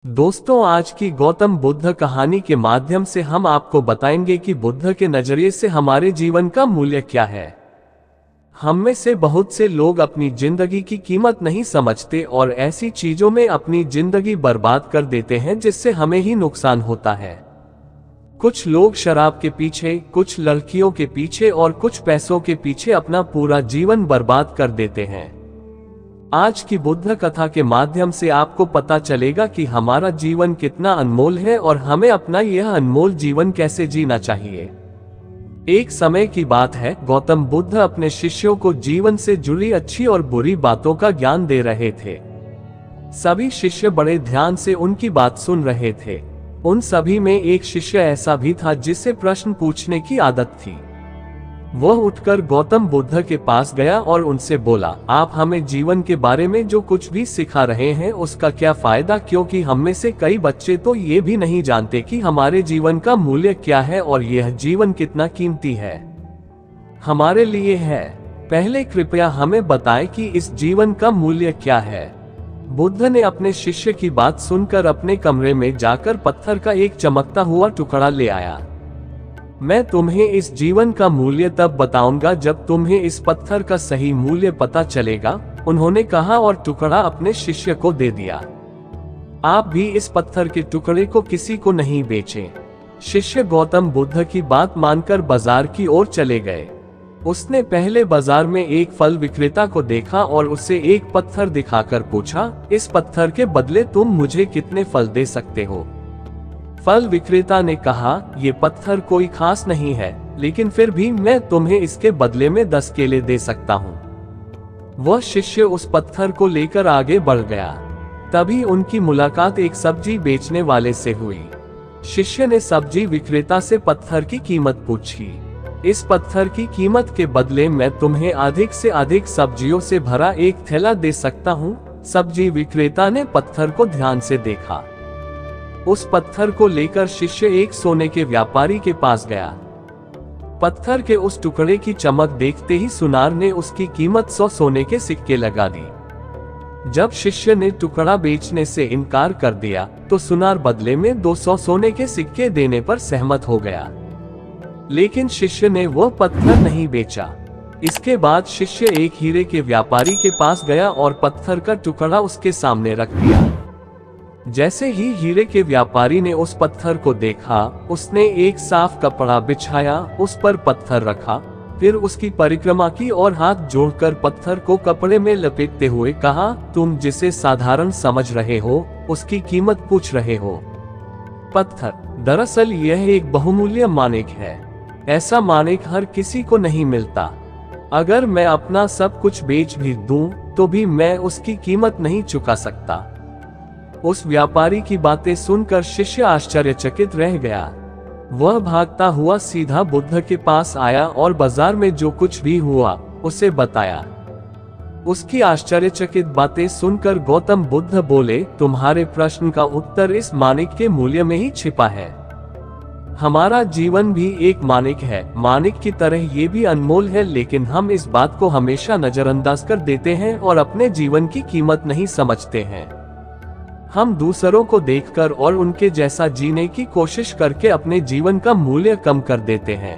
दोस्तों, आज की गौतम बुद्ध कहानी के माध्यम से हम आपको बताएंगे कि बुद्ध के नजरिए से हमारे जीवन का मूल्य क्या है। हम में से बहुत से लोग अपनी जिंदगी की कीमत नहीं समझते और ऐसी चीजों में अपनी जिंदगी बर्बाद कर देते हैं जिससे हमें ही नुकसान होता है। कुछ लोग शराब के पीछे, कुछ लड़कियों के पीछे और कुछ पैसों के पीछे अपना पूरा जीवन बर्बाद कर देते हैं। आज की बुद्ध कथा के माध्यम से आपको पता चलेगा कि हमारा जीवन कितना अनमोल है और हमें अपना यह अनमोल जीवन कैसे जीना चाहिए। एक समय की बात है, गौतम बुद्ध अपने शिष्यों को जीवन से जुड़ी अच्छी और बुरी बातों का ज्ञान दे रहे थे। सभी शिष्य बड़े ध्यान से उनकी बात सुन रहे थे। उन सभी में एक शिष्य ऐसा भी था जिसे प्रश्न पूछने की आदत थी। वह उठकर गौतम बुद्ध के पास गया और उनसे बोला, आप हमें जीवन के बारे में जो कुछ भी सिखा रहे हैं उसका क्या फायदा, क्योंकि हम में से कई बच्चे तो ये भी नहीं जानते कि हमारे जीवन का मूल्य क्या है और यह जीवन कितना कीमती है हमारे लिए है। पहले कृपया हमें बताएं कि इस जीवन का मूल्य क्या है। बुद्ध ने अपने शिष्य की बात सुनकर अपने कमरे में जाकर पत्थर का एक चमकता हुआ टुकड़ा ले आया। मैं तुम्हें इस जीवन का मूल्य तब बताऊंगा जब तुम्हें इस पत्थर का सही मूल्य पता चलेगा, उन्होंने कहा और टुकड़ा अपने शिष्य को दे दिया। आप भी इस पत्थर के टुकड़े को किसी को नहीं बेचें। शिष्य गौतम बुद्ध की बात मानकर बाजार की ओर चले गए। उसने पहले बाजार में एक फल विक्रेता को देखा और उसे एक पत्थर दिखाकर पूछा, इस पत्थर के बदले तुम मुझे कितने फल दे सकते हो। फल विक्रेता ने कहा, ये पत्थर कोई खास नहीं है, लेकिन फिर भी मैं तुम्हें इसके बदले में 10 केले दे सकता हूँ। वह शिष्य उस पत्थर को लेकर आगे बढ़ गया। तभी उनकी मुलाकात एक सब्जी बेचने वाले से हुई। शिष्य ने सब्जी विक्रेता से पत्थर की कीमत पूछी। इस पत्थर की कीमत के बदले मैं तुम्हें अधिक से अधिक सब्जियों से भरा एक थैला दे सकता हूँ। सब्जी विक्रेता ने पत्थर को ध्यान से देखा। उस पत्थर को लेकर शिष्य एक सोने के व्यापारी के पास गया। पत्थर के उस टुकड़े की चमक देखते ही सुनार ने उसकी कीमत 100 सोने के सिक्के लगा दी। जब शिष्य ने टुकड़ा बेचने से इनकार कर दिया तो सुनार बदले में 200 सोने के सिक्के देने पर सहमत हो गया। लेकिन शिष्य ने वह पत्थर नहीं बेचा। इसके बाद शिष्य एक हीरे के व्यापारी के पास गया और पत्थर का टुकड़ा उसके सामने रख दिया। जैसे ही हीरे के व्यापारी ने उस पत्थर को देखा, उसने एक साफ कपड़ा बिछाया, उस पर पत्थर रखा, फिर उसकी परिक्रमा की और हाथ जोड़कर पत्थर को कपड़े में लपेटते हुए कहा, तुम जिसे साधारण समझ रहे हो उसकी कीमत पूछ रहे हो। पत्थर, दरअसल यह एक बहुमूल्य माणिक है। ऐसा माणिक हर किसी को नहीं मिलता। अगर मैं अपना सब कुछ बेच भी दूं तो भी मैं उसकी कीमत नहीं चुका सकता। उस व्यापारी की बातें सुनकर शिष्य आश्चर्यचकित रह गया। वह भागता हुआ सीधा बुद्ध के पास आया और बाजार में जो कुछ भी हुआ उसे बताया। उसकी आश्चर्यचकित बातें सुनकर गौतम बुद्ध बोले, तुम्हारे प्रश्न का उत्तर इस माणिक के मूल्य में ही छिपा है। हमारा जीवन भी एक माणिक है। माणिक की तरह ये भी अनमोल है, लेकिन हम इस बात को हमेशा नजरअंदाज कर देते हैं और अपने जीवन की कीमत नहीं समझते हैं। हम दूसरों को देखकर और उनके जैसा जीने की कोशिश करके अपने जीवन का मूल्य कम कर देते हैं।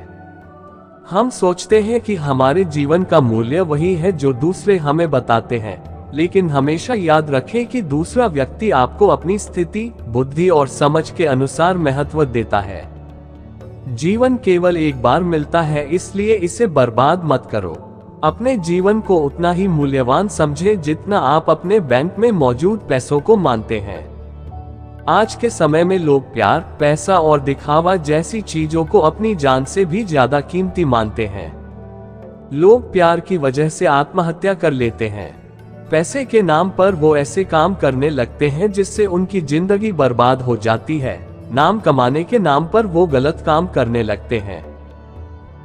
हम सोचते हैं कि हमारे जीवन का मूल्य वही है जो दूसरे हमें बताते हैं, लेकिन हमेशा याद रखें कि दूसरा व्यक्ति आपको अपनी स्थिति, बुद्धि और समझ के अनुसार महत्व देता है। जीवन केवल एक बार मिलता है, इसलिए इसे बर्बाद मत करो। अपने जीवन को उतना ही मूल्यवान समझें जितना आप अपने बैंक में मौजूद पैसों को मानते हैं। आज के समय में लोग प्यार, पैसा और दिखावा जैसी चीजों को अपनी जान से भी ज्यादा कीमती मानते हैं। लोग प्यार की वजह से आत्महत्या कर लेते हैं। पैसे के नाम पर वो ऐसे काम करने लगते हैं जिससे उनकी जिंदगी बर्बाद हो जाती है। नाम कमाने के नाम पर वो गलत काम करने लगते हैं।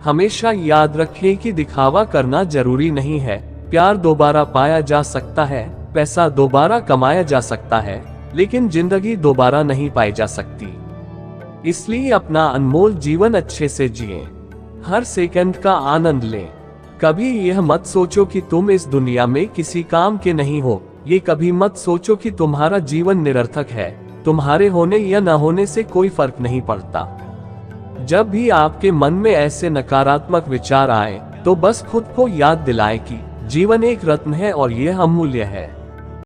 हमेशा याद रखें कि दिखावा करना जरूरी नहीं है। प्यार दोबारा पाया जा सकता है, पैसा दोबारा कमाया जा सकता है, लेकिन जिंदगी दोबारा नहीं पाई जा सकती। इसलिए अपना अनमोल जीवन अच्छे से जिएं। हर सेकंड का आनंद लें। कभी यह मत सोचो कि तुम इस दुनिया में किसी काम के नहीं हो। ये कभी मत सोचो कि तुम्हारा जीवन निरर्थक है। तुम्हारे होने या न होने से कोई फर्क नहीं पड़ता। जब भी आपके मन में ऐसे नकारात्मक विचार आए तो बस खुद को याद दिलाएं कि जीवन एक रत्न है और यह अमूल्य है।